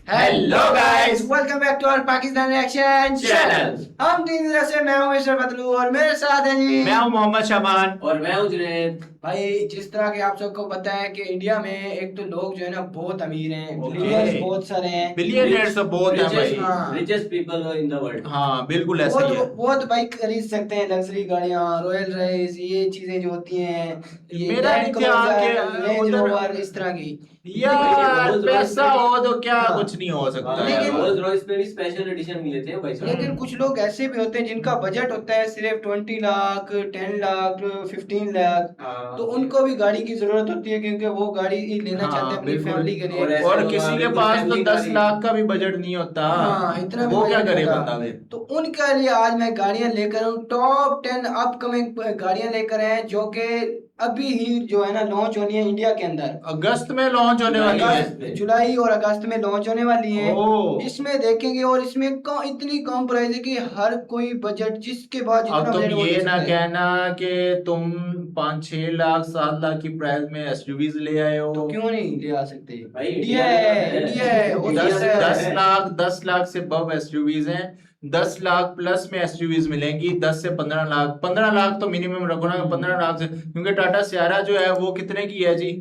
Hello guys, welcome back to our Pakistan reaction channel. हम तीन तरह से मैं हूं मिस्टर बदलू और मेरे साथ है जी मैं हूं मोहम्मद शबान और मैं हूं जुनैद। भाई। जिस तरह के आप सबको पता है कि इंडिया में एक तो लोग जो है ना बहुत अमीर हैं, Okay. बिलियनर्स बहुत सारे हैं, बिलियनर्स तो बहुत है भाई। हाँ। Richest people in the world. हाँ बिल्कुल वो ऐसा ही तो है। वो तो भाई खरीद सकते हैं लग्जरी गाड़ियां, रॉयल राइस, ये चीजें जो होती हैं, ये मेरा लैंड भी ध्यान के क्रूजर, रेंज उधर रोवर, इस तरह की। यार रोल्स पैसा रॉयस हो तो क्या हाँ। कुछ नहीं हो सकता लेकिन- यार। रोल्स रॉयस पे भी स्पेशल एडिशन मिले थे भाई साहब। लेकिन कुछ लोग ऐसे भी होते हैं जिनका बजट होता है सिर्फ 20 लाख, 10 लाख, 15 लाख, हाँ। तो उनको भी गाड़ी की जरूरत होती है क्योंकि वो गाड़ी ही लेना चाहते हैं अपनी बिल्कुल। फैमिली के और लिए। ऐसे और लोग किसी के बिल्कुल पास तो फैमिली 10 गाड़ी। लाख का भी बजट नहीं होता। हाँ, इतना भी वो क्या बजट करे होगा। बंदा फिर। तो उनके लिए आज मैं गाड़ियां लेकर हूँ, टॉप 10 अपकमिंग गाड़ियां लेकर हैं जो कि अभी ही जो है ना लॉन्च होनी है इंडिया के अंदर। अगस्त में लॉन्च होने वाली है। जुलाई और अगस्त में लॉन्च होने वाली है। ओह। इसमें देखेंगे और इसमें इतनी कम प्राइस है कि हर कोई बजट जिसके बाद जितना अब तुम बजट वो ये ले ना सकता है। कहना कि तुम 5-6 लाख 7 लाख की प्राइस में एसयूवीज ले आए हो। तो क्यों नहीं ले आ सकते भाई, इंडिया है, इंडिया है, वो इंडिया दस है। 10 लाख से बब एसयूवीज हैं। 10 लाख प्लस में एसयूवीज मिलेंगी। 10 से 15 लाख, 15 लाख तो मिनिमम रखो ना। 15 लाख से, क्योंकि टाटा सियारा जो है वो कितने की है जी?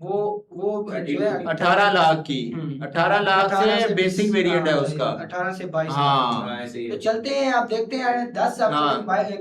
वो जो है 18 लाख की। 18 लाख 18 से बेसिक 20, वेरिएंट है हाँ, उसका। 18 से 22। हाँ ऐसे ही तो है। चलते हैं, आप देखते हैं 10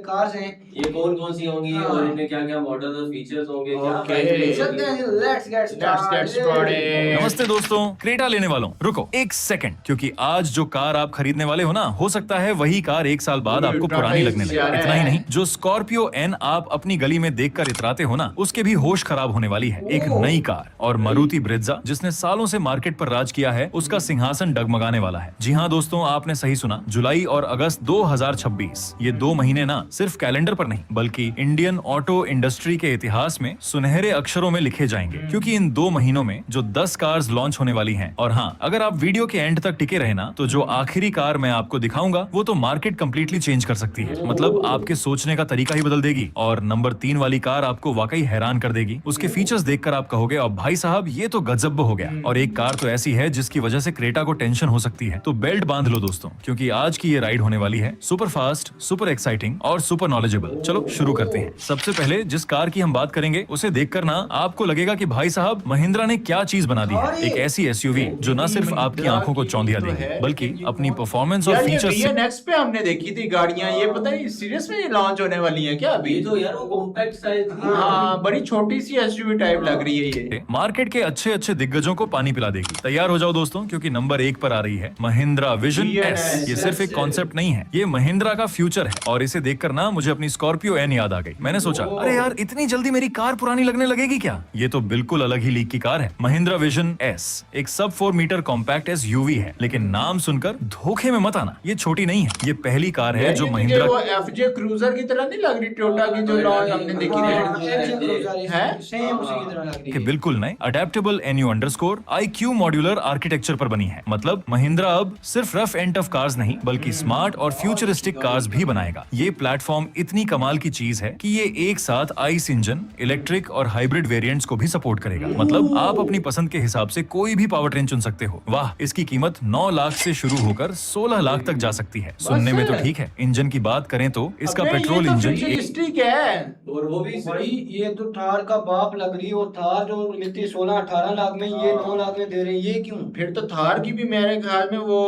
कार्स हैं। ये कौन कौन सी होंगी हाँ। और इनमें क्या क्या मॉडल और फीचर्स होंगे, क्या Okay. प्राइस रेंज चलते होगी। हैं, let's get Let's get started. नमस्ते दोस्तों, क्रेटा लेने वालों रुको एक सेकंड, क्योंकि आज जो कार आप खरीदने वाले हो ना, हो सकता है वही कार एक साल बाद आपको टाटा पुरानी लगने लगे। सियारा इतना ही है। नहीं, जो स्कॉर्पियो एन आप अपनी गली में देखकर इतराते हो ना, उसके भी होश खराब होने वाली है एक नई कार। और मारुति ब्रेज़ा, जिसने सालों से मार्केट पर राज किया है, उसका सिंहासन डगमगाने वाला है। जी हाँ दोस्तों, आपने सही सुना, जुलाई और अगस्त 2026, ये 2 महीने ना सिर्फ कैलेंडर पर नहीं बल्कि इंडियन ऑटो इंडस्ट्री के इतिहास में सुनहरे अक्षरों में लिखे जाएंगे, क्योंकि इन 2 महीनों में जो 10 कार्स लॉन्च होने वाली हैं। और हाँ, अगर आप वीडियो के एंड तक टिके रहे ना, तो जो आखिरी कार मैं आपको दिखाऊंगा वो तो मार्केट कंप्लीटली चेंज कर सकती है। मतलब आपके सोचने का तरीका ही बदल देगी। और नंबर 3 वाली कार आपको वाकई हैरान कर देगी। उसके फीचर्स देखकर आप कहोगे, अब भाई साहब ये तो गजब हो गया। और एक कार तो ऐसी है जिसकी वजह से क्रेटा को टेंशन हो सकती है। तो बेल्ट बांध लो दोस्तों, क्योंकि आज की ये राइड होने वाली है सुपर फास्ट, सुपर एक्साइटिंग और सुपर नॉलेजेबल। चलो शुरू करते हैं। सबसे पहले जिस कार की हम बात करेंगे उसे देखकर ना आपको लगेगा कि भाई साहब महिंद्रा ने क्या चीज बना दी है। एक ऐसी एसयूवी जो न सिर्फ आपकी आंखों को चौंधिया देगी, बल्कि अपनी परफॉर्मेंस और यार ये फीचर्स से नेक्स्ट पे हमने देखी थी गाड़ियां, ये पता नहीं सीरियस में लॉन्च होने वाली हैं क्या अभी? ये तो यार वो कॉम्पैक्ट साइज थी। हाँ, बड़ी छोटी सी एसयूवी टाइप लग रही है ये। मार्केट के अच्छे अच्छे दिग्गजों को पानी पिला देगी। तैयार हो जाओ दोस्तों, क्योंकि नंबर 1 पर आ रही है महिंद्रा विजन एस। ये सिर्फ एक कॉन्सेप्ट नहीं है, ये महिंद्रा का फ्यूचर है। और इसे देखकर ना मुझे अपनी स्कॉर्पियो एन याद आ गई। मैंने सोचा, अरे यार इतनी जल्दी मेरी कार पुरानी लगने लगेगी क्या? ये तो बिल्कुल अलग ही लीग की कार है। महिंद्रा विजन एस एक सब 4 मीटर कॉम्पैक्ट एसयूवी है, लेकिन नाम सुनकर धोखे में मत आना, ये छोटी नहीं है। ये पहली कार है जो महिंद्रा वो एफजे क्रूजर की तरह नहीं लग रही टोयोटा की जो लॉन्च हमने देखी थी? सेम उसी की तरह लग रही के है। बिल्कुल नए अडेप्टेबल NU_IQ मॉड्यूलर आर्किटेक्चर पर बनी है। मतलब महिंद्रा अब सिर्फ रफ एंड टफ कार्स नहीं बल्कि स्मार्ट और फ्यूचरिस्टिक कार्स भी बनाएगा। ये प्लेटफॉर्म इतनी कमाल की चीज है कि ये एक साथ आइस इंजन, इलेक्ट्रिक और हाइब्रिड वेरिएंट्स को भी सपोर्ट करेगा। मतलब आप अपनी पसंद के हिसाब से कोई भी पावर ट्रेन चुन सकते हो। वाह, इसकी कीमत 9 लाख से शुरू होकर 16 लाख तक जा सकती है। सुनने में तो ठीक है, इंजन की बात करें तो इसका पेट्रोल इंजन फ्यूचरिस्टिक है। और वो भी भाई ये तो थार का बाप लग रही है, और थार जो मिलती है 16-18 लाख में, ये 9 लाख में दे रहे हैं, ये क्यों? फिर तो थार की भी मेरे ख्याल में वो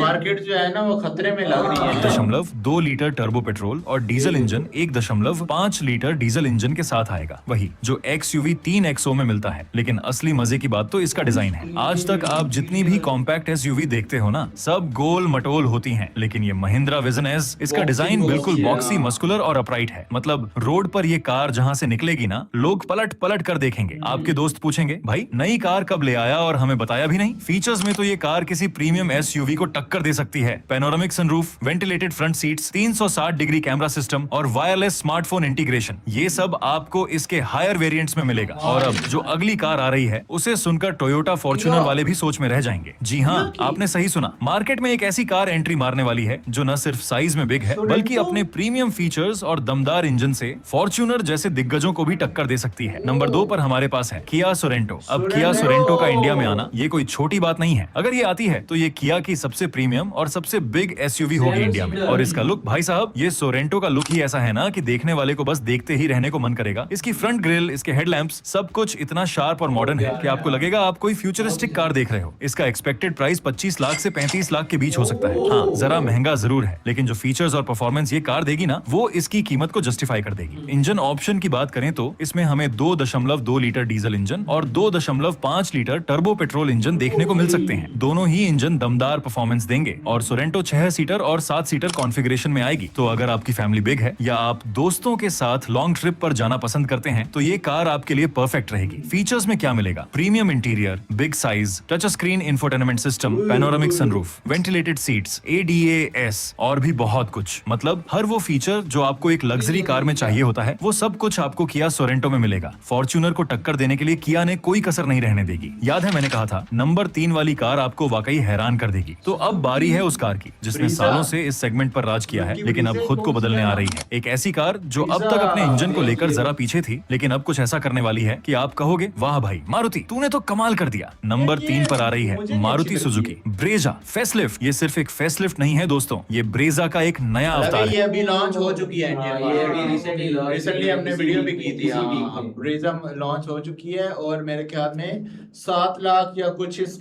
मार्केट जो है ना वो खतरे में लग रही है। 1.2 लीटर टर्बो पेट्रोल और diesel engine 1.5 litre diesel engine के साथ आएगा, वही जो XUV 3XO में मिलता है। लेकिन असली मजे की बात तो इसका डिजाइन है। आज तक आप जितनी भी कॉम्पैक्ट SUV देखते हो ना, सब गोल मटोल होती हैं, लेकिन ये महिंद्रा विजन एस, इसका डिजाइन बिल्कुल बॉक्सी, मस्कुलर और अपराइट है। मतलब रोड पर ये कार जहाँ से निकलेगी ना, लोग पलट पलट कर देखेंगे। आपके दोस्त पूछेंगे, भाई नई कार कब ले आया और हमें बताया भी नहीं? फीचर्स में तो ये कार किसी प्रीमियम SUV को टक्कर दे सकती है। Panoramic sunroof, ventilated front seats, 360 degree camera system और वायरलेस स्मार्टफोन इंटीग्रेशन, ये सब आपको इसके हायर वेरिएंट्स में मिलेगा। और अब जो अगली कार आ रही है उसे सुनकर टोयोटा फॉर्च्यूनर वाले भी सोच में रह जाएंगे। जी हाँ, आपने सही सुना, मार्केट में एक ऐसी कार एंट्री मारने वाली है जो न सिर्फ साइज में बिग है बल्कि अपने प्रीमियम फीचर्स और दमदार इंजन से फॉर्च्यूनर जैसे दिग्गजों को भी टक्कर दे सकती है। नंबर 2 पर हमारे हमारे पास है किया सोरेंटो। अब किया सोरेंटो का इंडिया में आना ये कोई छोटी बात नहीं है। अगर ये आती है तो ये किया की सबसे प्रीमियम और सबसे बिग एसयूवी होगी इंडिया में। और इसका लुक भाई साहब, ये सोरेंटो का लुक ही ऐसा है ना कि देखने वाले को बस देखते ही रहने को मन करेगा। इसकी फ्रंट ग्रिल, इसके हेडलैम्प्स, सब कुछ इतना शार्प और मॉडर्न है कि आपको लगेगा आप कोई फ्यूचरिस्टिक कार देख रहे हो। इसका एक्सपेक्टेड प्राइस 25 लाख से 35 लाख के बीच हो सकता है। हाँ, जरा महंगा जरूर है, लेकिन जो फीचर्स और परफॉर्मेंस ये कार देगी ना, वो इसकी कीमत को जस्टिफाई कर देगी। इंजन ऑप्शन की बात करें तो इसमें हमें 2.2 लीटर डीजल इंजन और 2.5 लीटर टर्बो पेट्रोल इंजन देखने को मिल सकते हैं। दोनों ही इंजन दमदार परफॉर्मेंस देंगे और सोरेंटो 6 सीटर और 7 सीटर कॉन्फ़िगरेशन में आएगी। तो अगर आपकी फैमिली बिग है या आप दोस्तों के साथ लॉन्ग ट्रिप पर जाना पसंद करते हैं तो ये कार आपके लिए परफेक्ट रहेगी। फीचर्स में क्या मिलेगा? Premium interior, big size, touch screen infotainment system, panoramic sunroof, ventilated seats, ADAS और भी बहुत कुछ। मतलब हर वो फीचर जो आपको एक लग्जरी कार में चाहिए होता है, वो सब कुछ आपको किया सोरेंटो में मिलेगा। फॉर्च्यूनर को टक्कर देने के लिए किया ने कोई कसर नहीं रहने देगी। याद है मैंने कहा था, नंबर 3 वाली कार आपको वाकई हैरान कर देगी। तो अब बारी है उस कार की जिसने सालों से इस सेगमेंट पर राज किया है, लेकिन अब खुद को बदलने आ रही है। एक ऐसी कार जो अब तक अपने इंजन को लेकर जरा पीछे थी, लेकिन अब कुछ ऐसा करने वाली है कि आप कहोगे वाह भाई मारुति, तूने तो कमाल कर दिया। नंबर 3 पर आ रही है मारुति सुजुकी ब्रेजा फेसलिफ्ट। ये सिर्फ एक फेसलिफ्ट नहीं है दोस्तों, ये ब्रेजा का एक नया अवतार है। ये अभी लॉन्च हो चुकी है इंडिया में। ये अभी रिसेंटली हमने वीडियो भी की थी। हाँ, ब्रेजा लॉन्च हो चुकी है और मेरे ख्याल में 7 लाख या कुछ इस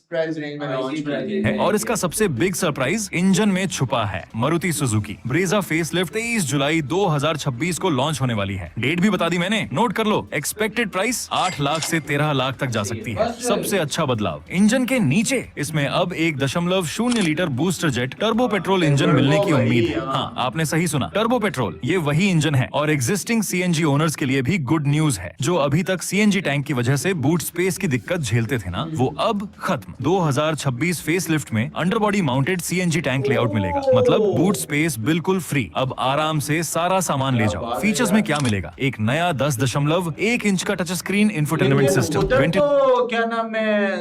प्राइस रेंज में लॉन्च है। और इसका सबसे बिग सरप्राइज इंजन में छुपा है। मारुति सुजुकी ब्रेजा फेसलिफ्ट 23 जुलाई 2026 को लॉन्च होने वाली है। डेट भी बता दी मैंने, नोट कर लो। एक्सपेक्टेड प्राइस 8 लाख से 13 लाख तक जा सकती है। सबसे अच्छा बदलाव इंजन के नीचे, इसमें अब 1.0 litre booster jet turbo petrol engine मिलने की उम्मीद है। हाँ, आपने सही सुना, टर्बो पेट्रोल। ये वही इंजन है और एग्जिस्टिंग CNG ओनर्स के लिए भी गुड न्यूज है। जो अभी तक CNG टैंक की वजह से बूट स्पेस की दिक्कत झेलते थे ना, वो अब खत्म। 2026 फेसलिफ्ट में underbody mounted CNG tank layout मिलेगा। मतलब बूट स्पेस बिल्कुल फ्री। अब आराम से सारा सामान ले जाओ। फीचर्स में क्या मिलेगा? एक नया 10.1 इंच का टच स्क्रीन इंफोटेनमेंट सिस्टम। तो क्या नाम है,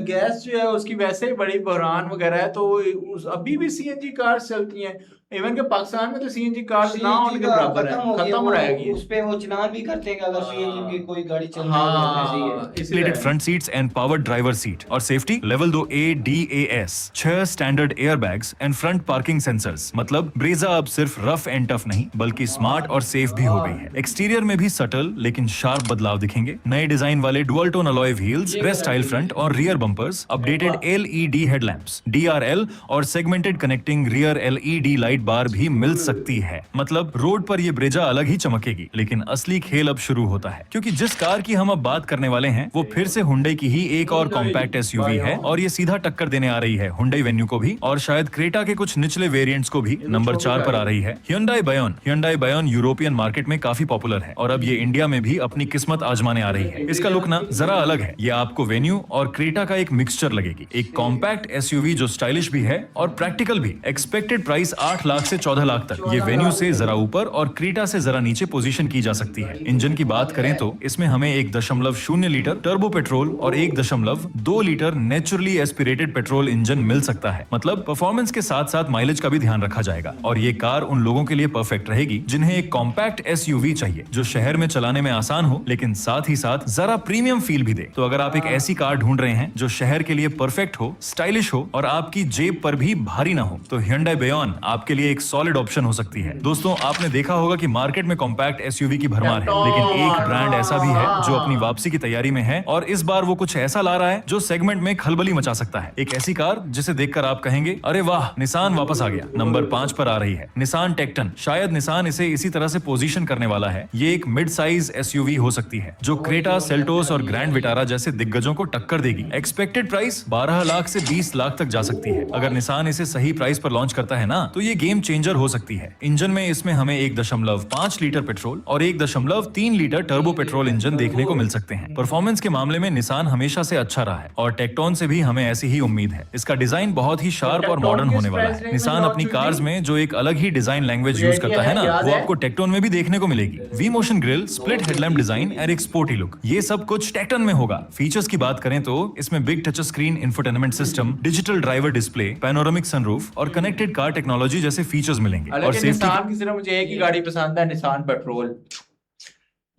गैस जो है उसकी वैसे ही बड़ी बहरान वगैरह है, तो अभी भी CNG कार चलती हैं। इवन के पाकिस्तान में तो CNG कार ना होने के बराबर है, खत्म रहेगी। उस पे वो चलान भी करते हैं कि अगर CNG की कोई गाड़ी चल रही हाँ, है। इसलिए front seats and powered driver seat और safety level 2 ADAS, 6 standard airbags and front parking sensors. मतलब ब्रेजा अब सिर्फ रफ एंड टफ नहीं बल्कि स्मार्ट और सेफ भी हो गई है। एक्सटीरियर में भी सटल लेकिन शार्प बदलाव दिखेंगे। नए डिजाइन वाले dual tone alloy wheels, press style front और rear bumpers, updated LED headlamps, DRL और segmented connecting rear LED light bar भी मिल सकती है। मतलब रोड पर ये ब्रेजा अलग ही चमकेगी। लेकिन असली खेल अब शुरू होता है, क्योंकि जिस कार की हम अब बात करने वाले हैं वो फिर से हुंडई की ही एक और कॉम्पैक्ट SUV है और ये सीधा टक्कर देने आ रही है हुंडई वेन्यू को भी और शायद क्रेटा के कुछ निचले वेरिएंट्स को भी। नंबर 4 पर आ रही है Hyundai Bayon। Hyundai Bayon European market में काफी पॉपुलर है और अब ये इंडिया में भी अपनी किस्मत आजमाने आ रही है। इसका लुक ना जरा अलग है। ये आपको वेन्यू और क्रेटा का एक मिक्सचर लगेगी। एक कॉम्पैक्ट SUV जो स्टाइलिश भी है और प्रैक्टिकल भी। एक्सपेक्टेड प्राइस 8 लाख से 14 लाख तक। ये वेन्यू से जरा ऊपर और क्रेटा से जरा नीचे पोजीशन की जा सकती है। इंजन की बात करें तो इसमें हमें 1.0 लीटर टर्बो पेट्रोल और 1.2 litre naturally aspirated petrol engine मिल सकता है। मतलब परफॉर्मेंस के साथ साथ माइलेज का भी ध्यान रखा जाएगा और ये कार उन लोगों के लिए परफेक्ट रहेगी जिन्हें एक कॉम्पैक्ट SUV चाहिए जो शहर में चलाने में आसान हो लेकिन साथ ही साथ जरा प्रीमियम फील भी दे। तो अगर आप एक ऐसी कार ढूंढ रहे हैं जो शहर के लिए परफेक्ट हो, स्टाइलिश हो और आपकी जेब पर भी भारी ना हो, तो Hyundai Bayon आपके लिए एक सॉलिड ऑप्शन हो सकती है। दोस्तों, आपने देखा होगा कि मार्केट में कॉम्पैक्ट SUV की भरमार है, लेकिन एक ब्रांड ऐसा भी है जो अपनी वापसी की तैयारी में है और इस बार वो कुछ ऐसा ला रहा है जो सेगमेंट में खलबली मचा सकता है। एक ऐसी कार जिसे देखकर आप कहेंगे अरे वाह, निसान वापस आ गया। नंबर 5 पर आ रही है निसान टेक्टन। शायद निसान इसे इसी तरह से पोजीशन करने वाला है। ये एक मिड साइज SUV हो सकती है जो क्रेटा, सेल्टोस और ग्रैंड विटारा जैसे दिग्गजों को टक्कर देगी। एक्सपेक्टेड प्राइस 12 लाख से 20 लाख तक जा सकती है। अगर निसान इसे सही प्राइस पर लॉन्च करता है ना, तो ये गेम चेंजर हो सकती है। इंजन में इसमें हमें 1.5 लीटर पेट्रोल और 1.3 लीटर टर्बो पेट्रोल इंजन देखने को मिल सकते हैं। परफॉर्मेंस के मामले में निसान हमेशा से अच्छा रहा है और टेक्टोन से भी हमें ऐसी ही उम्मीद है। इसका डिजाइन बहुत ही शार्प और मॉडर्न होने वाला है। निसान अपनी कार्स में जो एक अलग ही डिजाइन लैंग्वेज यूज करता है ना, वो आपको टेक्टोन में भी देखने को मिलेगी। V motion grille, split headlamp design और एक स्पोर्टी लुक, ये सब कुछ टेक्टोन में होगा। फीचर्स की बात करें तो इसमें big touch screen infotainment system, digital driver display, panoramic sunroof और कनेक्टेड कार टेक्नोलॉजी जैसे फीचर्स मिलेंगे। और निसान की सिर्फ मुझे एक ही गाड़ी पसंद है, निसान पेट्रोल,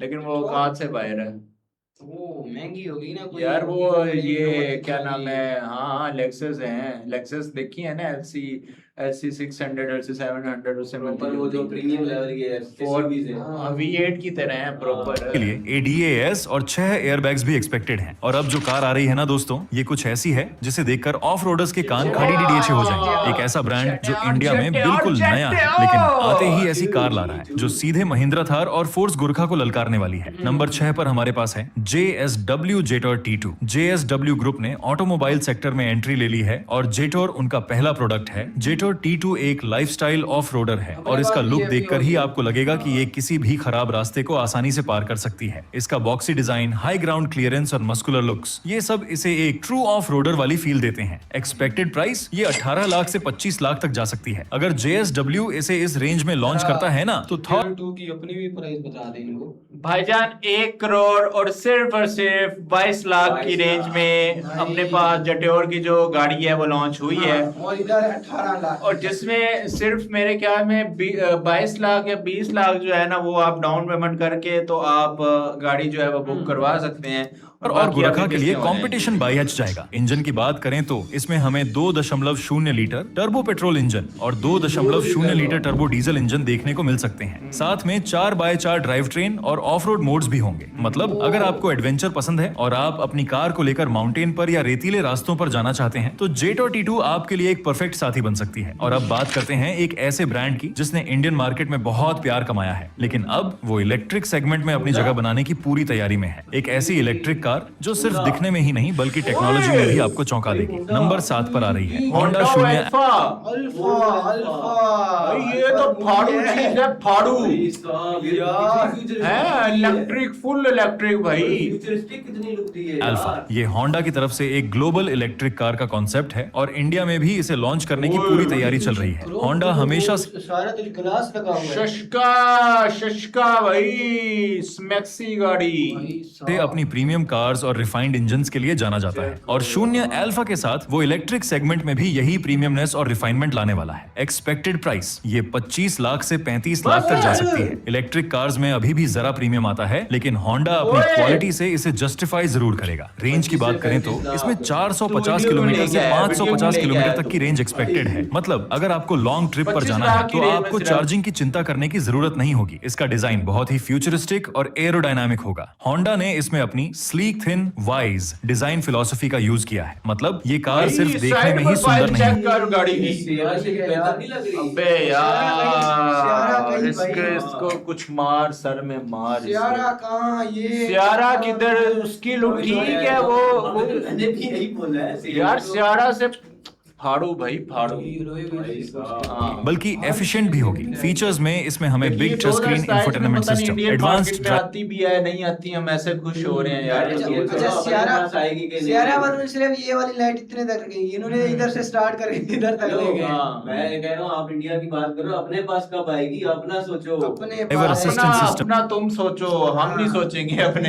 लेकिन वो औकात से बाहर है। वो महंगी होगी ना कोई, यार वो होगी ये तो क्या नाम वाली। है, हाँ लेक्सस हैं, लेक्सस देखी है ना, एलसी 600 एलसी 700 उससे प्रॉपर वो जो प्रीमियम लेवल के एसयूवीज है। V8 की तरह है प्रॉपर। के लिए ADAS और 6 एयरबैग्स भी एक्सपेक्टेड हैं। और अब जो कार आ रही है ना दोस्तों, ये कुछ ऐसी है जिसे देखकर ऑफ रोडर्स के कान खड़ी डीडीएचे हो जाएंगे। एक ऐसा ब्रांड जो इंडिया में बिल्कुल नया है, लेकिन आते ही ऐसी कार ला रहा है जो सीधे महिंद्रा थार और फोर्स गुरखा को ललकारने वाली है। नंबर 6 पर हमारे पास है JSW जेटोर T2। JSW ग्रुप ने ऑटोमोबाइल सेक्टर में एंट्री ले ली है और जेटोर उनका पहला प्रोडक्ट है। जेटोर T2 एक लाइफस्टाइल ऑफ रोडर है और इसका लुक देखकर ही आपको लगेगा कि ये किसी भी खराब रास्ते को आसानी से पार कर सकती है। इसका boxy design, high ground clearance और मस्कुलर लुक्स, ये सब इसे एक ट्रू ऑफ रोडर वाली फील देते हैं। एक्सपेक्टेड प्राइस ये 18 लाख से 25 लाख तक जा सकती है। अगर JSW इसे इस रेंज में लॉन्च करता है ना, तो थॉर 2 की अपनी भी प्राइस बता दें इनको। भाईजान 1 करोड़ और सिर्फ 22 लाख की रेंज में अपने पास जटेओर की जो गाड़ी है वो लॉन्च हुई है, और इधर 18 लाख, और जिसमें सिर्फ मेरे ख्याल में 22 लाख या 20 लाख जो है ना वो आप डाउन पेमेंट करके तो आप गाड़ी जो है वो बुक करवा सकते हैं। और बाकी गुरखा आपकी के लिए किस्तें हो जाएंगी। कंपटीशन बाई एच जाएगा। इंजन की बात करें तो इसमें हमें 2.0 लीटर टर्बो पेट्रोल इंजन और 2.0 लीटर टर्बो डीजल इंजन देखने को मिल सकते हैं। साथ में 4x4 ड्राइव ट्रेन और ऑफ रोड मोड्स भी होंगे। मतलब अगर आपको एडवेंचर पसंद है और आप अपनी कार को लेकर माउंटेन पर या रेतीले रास्तों पर जाना चाहते हैं, तो जेटोर T2 आपके लिए एक परफेक्ट साथी बन सकती है। और अब बात करते हैं एक ऐसे ब्रांड की जिसने इंडियन मार्केट में बहुत प्यार कमाया है, लेकिन अब वो इलेक्ट्रिक सेगमेंट में अपनी जगह बनाने की पूरी तैयारी में है। एक ऐसी इलेक्ट्रिक कार जो सिर्फ दिखने में ही नहीं बल्कि टेक्नोलॉजी में भी आपको चौंका देगी। नंबर 7 पर आ रही है होंडा Honda शून्य। अल्फा। अल्फा भाई ये तो फाड़ू चीज है, फाड़ू है, है इलेक्ट्रिक, फुल इलेक्ट्रिक भाई। फ्यूचरिस्टिक कितनी लुक दी है अल्फा यार। ये होंडा की तरफ से एक ग्लोबल इलेक्ट्रिक कार का कॉन्सेप्ट है और इंडिया में भी इसे लॉन्च करने की पूरी तैयारी चल रही है। होंडा हमेशा से सारा तो ग्लास लगा हुआ है शशका भाई, स्मैक्सी गाड़ी। अपनी प्रीमियम कार्स और रिफाइंड इंजन्स के लिए जाना जाता है और शून्य अल्फा के साथ वो इलेक्ट्रिक सेगमेंट में भी यही प्रीमियमनेस और रिफाइनमेंट लाने वाला है। एक्सपेक्टेड प्राइस ये 25 लाख से 35 लाख तक जा सकती है। इलेक्ट्रिक कार्स में अभी भी जरा प्रीमियम आता है, लेकिन होंडा अपनी क्वालिटी से इसे जस्टिफाई जरूर करेगा। रेंज की बात करें तो इसमें 450 किलोमीटर से 550 किलोमीटर तक की रेंज एक्सपेक्टेड है। मतलब अगर आपको लॉन्ग ट्रिप पर जाना है तो आपको चार्जिंग की चिंता करने की जरूरत नहीं होगी। इसका डिजाइन बहुत ही फ्यूचरिस्टिक और एरोडायनामिक होगा। होंडा ने इसमें अपनी sleek thin wise design philosophy का यूज किया है। मतलब ये कार सिर्फ देखने में ही सुंदर नहीं है। कर गाड़ी की। सियारा से बेहतर नहीं लग रही। अबे यार कहीं इसको कुछ मार, सर में मार सियारा कहाँ ये सियारा किधर, उसकी लुक ठीक है वो मैंने भी यही बोला है यार सियारा से फाड़ू भाई, फाड़ू। हाँ। बल्कि एफिशिएंट भी होगी। फीचर्स में इसमें हमें big touch screen infotainment system, advanced आती भी है नहीं आती, हम ऐसे खुश हो रहे हैं यार। अच्छा सियारा वालों ने सिर्फ ये वाली लाइट इतने तक गई, इन्होंने इधर से स्टार्ट करके इधर तक ले गए। मैं कह रहा हूँ आप इंडिया की बात करो, अपने पास कब आएगी अपना सोचो। अपने Driver पास assistant अपना system। अपना तुम सोचो, हम नहीं सोचेंगे अपने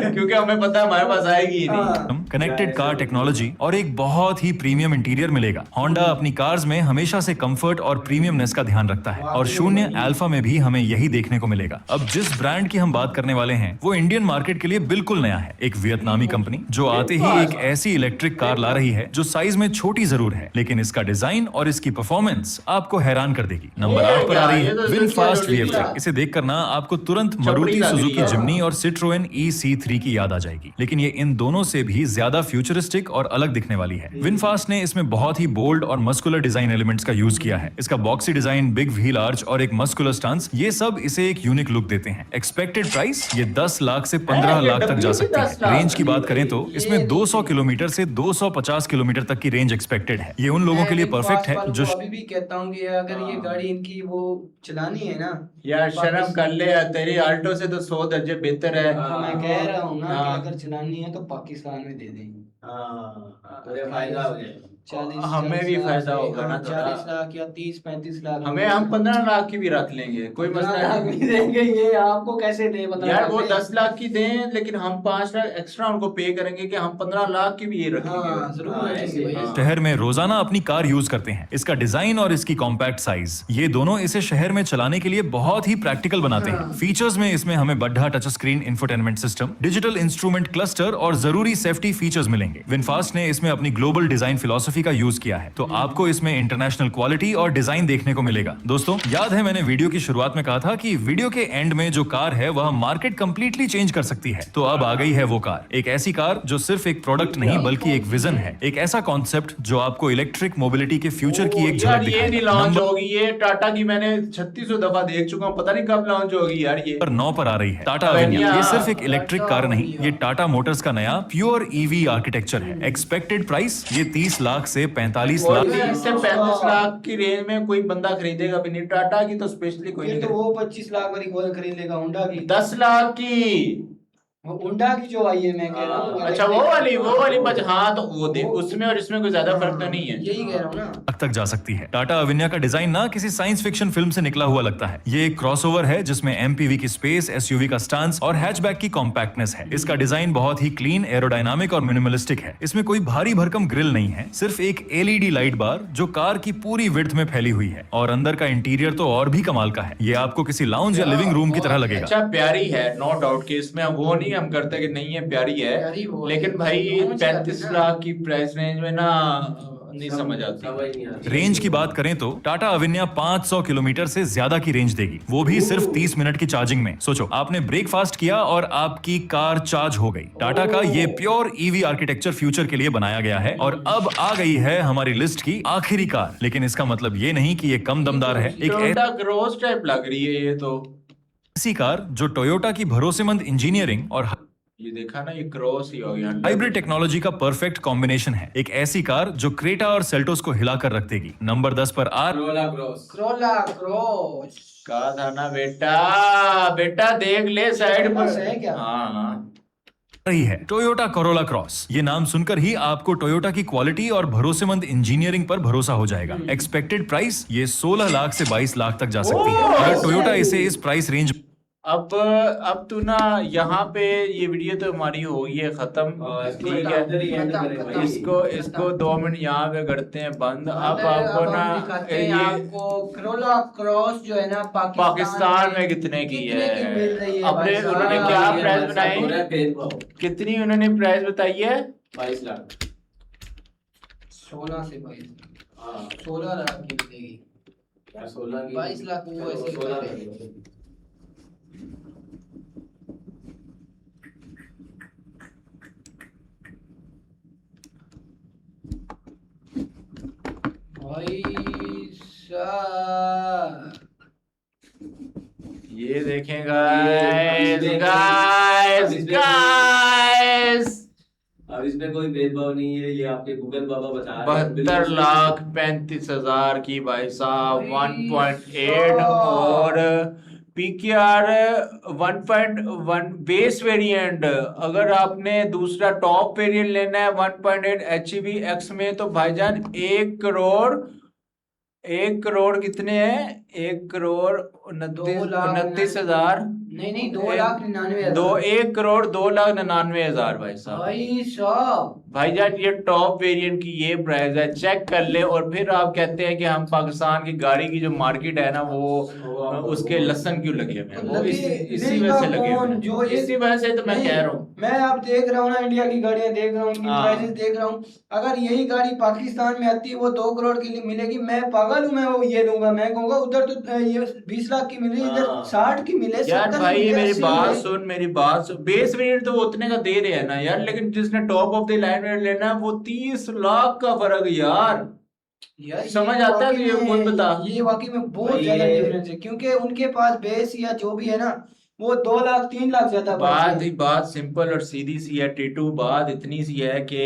क्योंकि हमें पता है हमारे पास आएगी ही नहीं। कनेक्टेड कार टेक्नोलॉजी और एक बहुत ही प्रीमियम इंटीरियर मिलेगा। होंडा अपनी कार्स में हमेशा से कंफर्ट और प्रीमियमनेस का ध्यान रखता है और शून्य अल्फा में भी हमें यही देखने को मिलेगा। अब जिस ब्रांड की हम बात करने वाले हैं वो इंडियन मार्केट के लिए बिल्कुल नया है। एक वियतनामी कंपनी जो आते ही एक ऐसी इलेक्ट्रिक कार ला रही है जो साइज में छोटी जरूर है, लेकिन इसका डिजाइन और इसकी परफॉर्मेंस आपको हैरान कर देगी। नंबर 8 पर आ रही है विनफास्ट VF3। इसे देखकर ना आपको तुरंत मारुति सुजुकी जिम्नी और सिट्रोएन EC3 की याद आ जाएगी, लेकिन ये इन दोनों से भी ज्यादा फ्यूचरिस्टिक और अलग दिखने वाली है। विनफास्ट ने इसमें बहुत ही बोल्ड और मस्कुलर डिजाइन एलिमेंट्स का यूज किया है। इसका boxy design, big wheel arch और एक मस्कुलर स्टांस, ये सब इसे एक यूनिक लुक देते हैं। एक्सपेक्टेड प्राइस ये 10 लाख से 15 लाख तक जा सकती है। रेंज की बात करें तो इसमें 200 किलोमीटर से 250 किलोमीटर तक की रेंज एक्सपेक्टेड है। ये उन लोगों के लिए परफेक्ट है जो अभी भी कहता हूँ कि अगर ये गाड़ी इनकी वो चलानी है ना, यार शर्म कर ले यार, तेरी आल्टो से तो 100 दर्जे बेहतर है। तो मैं कह रहा हूँ ना हाँ। कि अगर चलानी है तो पाकिस्तान में दे देंगे। हाँ, तो ये फायदा हो जाएगा। हमें भी फायदा होगा ना थोड़ा। 40 लाख या 30-35 लाख हमें हम 15 लाख की भी रख लेंगे, कोई 15 मसला लाख नहीं। भी देंगे, ये आपको कैसे दे 15 यार लाख वो में? 10 लाख की दें, लेकिन हम 5 लाख एक्स्ट्रा उनको पे करेंगे कि हम 15 लाख की भी ये हाँ रखेंगे। जरूर हाँ, रखेंगे ऐसे, भाई। हाँ। शहर में रोजाना अपनी कार यूज करते हैं। इसका डिजाइन और इसकी कॉम्पैक्ट साइज, ये दोनों इसे शहर में चलाने के लिए बहुत ही प्रैक्टिकल बनाते हैं। फीचर्स में इसमें हमें बढ़ा touch screen infotainment system, digital instrument cluster और जरूरी सेफ्टी फीचर्स मिलेंगे। विनफास्ट ने इसमें अपनी ग्लोबल डिजाइन फिलॉसफी का यूज किया है, तो आपको इसमें इंटरनेशनल क्वालिटी और डिजाइन देखने को मिलेगा। दोस्तों, याद है मैंने वीडियो की शुरुआत में कहा था कि वीडियो के एंड में जो कार है वह मार्केट कंप्लीटली चेंज कर सकती है। तो अब आ गई है वो कार, एक ऐसी कार जो सिर्फ एक प्रोडक्ट नहीं बल्कि एक विजन है, एक ऐसा कॉन्सेप्ट जो आपको इलेक्ट्रिक मोबिलिटी के फ्यूचर की एक यार झलक ये नहीं दिखाएगा। लॉन्च नंबर होगी, ये टाटा की मैंने 3600 दफा देख चुका हूँ, पता नहीं कब लॉन्च होगी यार ये। 9 पर आ रही है टाटा अवेनिया। अवेनिया। ये सिर्फ एक इलेक्ट्रिक कार नहीं, ये टाटा मोटर्स का नया प्योर ईवी आर्किटेक्चर है। एक्सपेक्टेड प्राइस ये 30 लाख से 45 कोई लाख। भी इससे 35 लाख की रेंज में कोई बंदा खरीदेगा भी नहीं, टाटा की तो स्पेशली कोई फिर नहीं तो खरीदेगा। वो 25 लाख वाली गोल खरीद लेगा होंडा की। 10 लाख की, वो होंडा की जो आई है मैं कह रहा हूँ। अच्छा वो वाली बच, हाँ तो वो देख, उसमें और इसमें कोई ज्यादा फर्क तो नहीं है। यही कह रहा हूँ ना। तक जा सकती है। टाटा अविन्या का डिजाइन ना किसी साइंस फिक्शन फिल्म से निकला हुआ लगता है। ये एक क्रॉसओवर है जिसमें एमपीवी की स्पेस, एसयूवी का स्टांस और हैचबैक की कॉम्पैक्टनेस है। इसका डिजाइन बहुत ही क्लीन, एरोडायनामिक और मिनिमलिस्टिक है। इसमें कोई भारी भरकम ग्रिल नहीं है, सिर्फ एक एलईडी लाइट बार जो कार की पूरी विड्थ में फैली हुई है। और अंदर का इंटीरियर तो और भी कमाल का है, ये आपको किसी लाउंज या लिविंग रूम की तरह लगेगा। अच्छा प्यारी है, नो डाउट कि इसमें हम वो नहीं हम करते कि नहीं है प्यारी है, प्यारी वो है। लेकिन भाई समझ जाते 35 ना। लाख की प्राइस रेंज में ना नहीं समझ आती। समझ नहीं आती। रेंज की बात करें तो टाटा अविन्या 500 किलोमीटर से ज्यादा की रेंज देगी, वो भी सिर्फ 30 मिनट की चार्जिंग में। सोचो, आपने ब्रेकफास्ट किया और आपकी कार चार्ज हो गई। टाटा का ये प्योर ईवी आर्किटेक्चर फ्यूचर के लिए बनाया गया है। और अब आ गई है हमारी लिस्ट की आखिरी कार, लेकिन इसका मतलब ये नहीं कि ये कम दमदार है। एक टोयोटा क्रॉस टाइप लग रही है ये तो। ऐसी कार जो टोयोटा की भरोसेमंद इंजीनियरिंग और ये देखा ना, ये क्रॉस ही हो गया। हाइब्रिड टेक्नोलॉजी का परफेक्ट कॉम्बिनेशन है। एक ऐसी कार जो क्रेटा और सेल्टोस को हिलाकर रख देगी। नंबर 10 पर आ करोला क्रॉस। Corolla cross. कहा था ना बेटा, बेटा देख ले साइड बस पर है क्या? हाँ रही है टोयोटा कोरोला क्रॉस। ये नाम सुनकर ही आपको टोयोटा की क्वालिटी और भरोसेमंद इंजीनियरिंग पर भरोसा हो जाएगा। एक्सपेक्टेड प्राइस ये 16 लाख से 22 लाख तक जा सकती है। अगर टोयोटा इसे इस प्राइस रेंज अब तू ना यहाँ पे ये वीडियो तो हमारी हो गई है खत्म, ठीक उधर ही है। end करें भाई। इसको 2 मिनट यहाँ पे करते हैं बंद। अब आपको ना दिखाते हैं ये आपको क्रोला क्रॉस जो है ना पाकिस्तान में कितने की है, मिल रही है अपने भाई साहब। उन्होंने क्या ये प्राइस हमारे साथ हो रहा बनाई, है भेदभाव। कितनी उन्होंने प्राइस बताई है? 22 लाख। 16 से 22 हाँ 16 लाख की मिलेगी। यार 16 की 22 लाख वो ऐसे ही 16 कर रहे लाख। भाई साहब ये देखें ये गाइस इसमें- गाइस इसमें- गाइस, अब इसमें कोई भेदभाव नहीं है, ये आपके गूगल बाबा बता रहे हैं। 72,35,000 की भाई साहब, भाई 1.8 साहब। और PKR 1.1 बेस वेरिएंट। अगर आपने दूसरा टॉप वेरिएंट लेना है 1.8 HEV X में, तो भाईजान 1 करोड़ कितने हैं? 1,29,29,000 नहीं 2,99,000 1 करोड़ 2,99,000 भाई साहब। भाई साहब भाईजान ये टॉप वेरिएंट की ये प्राइस है, चेक कर ले। और फिर आप कहते हैं कि हम पाकिस्तान की गाड़ी की जो मार्केट है ना वो उसके लसन क्यों लगे हुए हैं, वो इसी वजह से लगे हुए हैं। जो इसी वजह से तो मैं नहीं, कह रहा हूँ। मैं अब देख रहा हूँ ना, इंडिया की गाड़ियां देख रहा हूँ, इनकी हाँ। प्राइसेस देख रहा हूँ। अगर यही गाड़ी पाकिस्तान में आती है वो 2 करोड़ की लिए मिलेगी, मैं पागल हूँ, मैं वो ये लूंगा। मैं कहूंगा उधर तो ये 20 लाख की मिले, इधर हाँ। 60 की मिले, यार 70 भाई की मिले, मेरी 80 बात मिले। सुन, मेरी बात सुन। बेस वेरिएंट तो वो उतने का दे रहे हैं ना यार, लेकिन जिसने top of the line variant लेना है वो 30 लाख का फर्क है यार। यार समझ ये आता है वाकई ये में- खुद बता। ये वाकई में बहुत भाई ज्यादा ये- डिफरेंस है, क्योंकि उनके पास बेस या जो भी है ना, वो 2 लाख 3 लाख ज्यादा बात सिंपल और सीधी सी है टीटू। बात इतनी सी है कि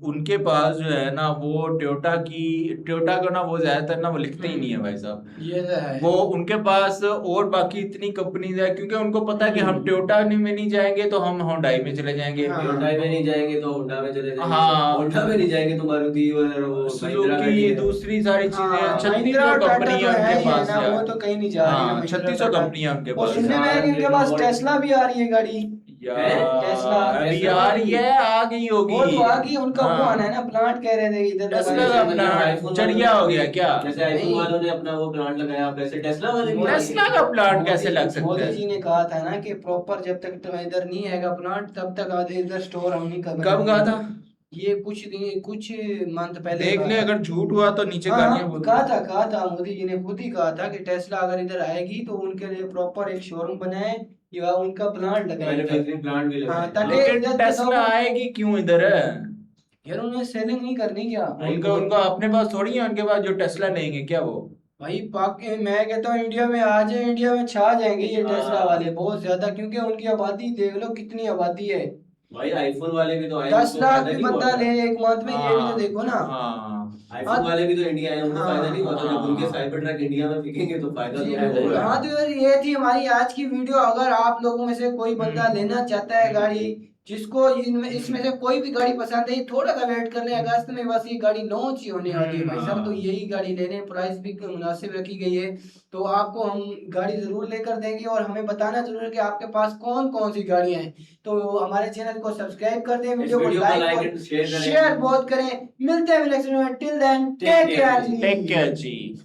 उनके पास जो है ना वो टोयोटा को ना वो ज्यादातर ना वो लिखते ही नहीं है भाई साहब। ये तो है। वो उनके पास और बाकी इतनी कंपनीज है, क्योंकि उनको पता है कि हम टोयोटा में नहीं जाएंगे तो हम होंडाई में चले जाएंगे। हाँ। Hyundai में नहीं जाएंगे तो होंडा में चले जाएंगे। हाँ। होंडा में नहीं जाएंगे तो मारुति और वो महिंद्रा गाड़ी सुजुकी है। दूसरी सारी चीजें हाँ, 36 महिंद्रा और टाटा कंपनी तो है है उनके ही है पास ना, यार। वो तो कहीं नहीं जा रही है हाँ, महिंद्रा 3600 टाटा। कंपनियां उनके और पास। सुनने में है कि उनके पास और- टेस्ला भी आ रही है गाड़ी। टेस्ला अभी यार ये आ गई होगी। वो तो आ गई, उनका वो हाँ। आना है ना, प्लांट कह रहे थे इधर टेस्ला लगाने का के लिए। अपना iPhone चढ़िया हो गया क्या? जैसे आईफोन नहीं। वालों ने अपना वो प्लांट लगाया, वैसे टेस्ला वाले भी टेस्ला का प्लांट कैसे लग सकता मोदी है? जी ने कहा था ना कि प्रॉपर जब तक तो इधर नहीं आएगा प्लांट तब तक आधे इधर स्टोर हम नहीं कर कब कहा था? ये कुछ मंथ पहले देख कहा ले, था। अगर झूठ हुआ तो नीचे हाँ, गालियां बोल। कहा था मोदी जी ने खुद ही कहा था कि टेस्ला अगर इधर आएगी तो उनके लिए प्रॉपर एक शोरूम बनाए या उनका प्लांट लगाए। मैन्युफैक्चरिंग प्लांट भी हाँ, लगाया। ताकि लेकिन इधर टेस्ला आएगी क्यों इधर? यार उन्हें सेलिंग नहीं करनी क्या? उनका अपने पास थोड़ी है, उनके पास जो टेस्ला लेंगे क्या वो? भाई मैं कहता हूँ इंडिया में आ जाए, इंडिया में छा जाएंगे ये टेस्ला वाले बहुत ज्यादा, क्योंकि उनकी आबादी देख लो कितनी आबादी है। भाई आईफोन वाले भी तो आए, 10 उनको लाख फायदा भी नहीं बंदा हुआ। ले एक मंथ में, ये भी तो देखो ना। हाँ। आईफोन वाले भी तो इंडिया आए, उनको हाँ, फायदा नहीं हुआ। तो जब हाँ। उनके साइबर ट्रक इंडिया में बिकेंगे तो फायदा जी, तो होगा। हाँ तो यार ये थी हमारी आज की वीडियो। अगर आप लोगों में से कोई बंदा लेना चाहता है गाड़ी, जिसको इसमें से कोई भी गाड़ी पसंद है, थोड़ा सा वेट कर ले, अगस्त में बस ये गाड़ी लॉन्च ही होने वाली है भाई साहब। तो यही गाड़ी लेने, प्राइस भी मुनासिब रखी गई है, तो आपको हम गाड़ी जरूर लेकर देंगे। और हमें बताना जरूर है कि आपके पास कौन कौन सी गाड़ियां हैं। तो हमारे चैनल को सब्सक्राइब कर दें, वीडियो को लाइक और शेयर करें। शेयर बहुत करें। मिलते हैं नेक्स्ट वीडियो में, till then take care. Take care जी।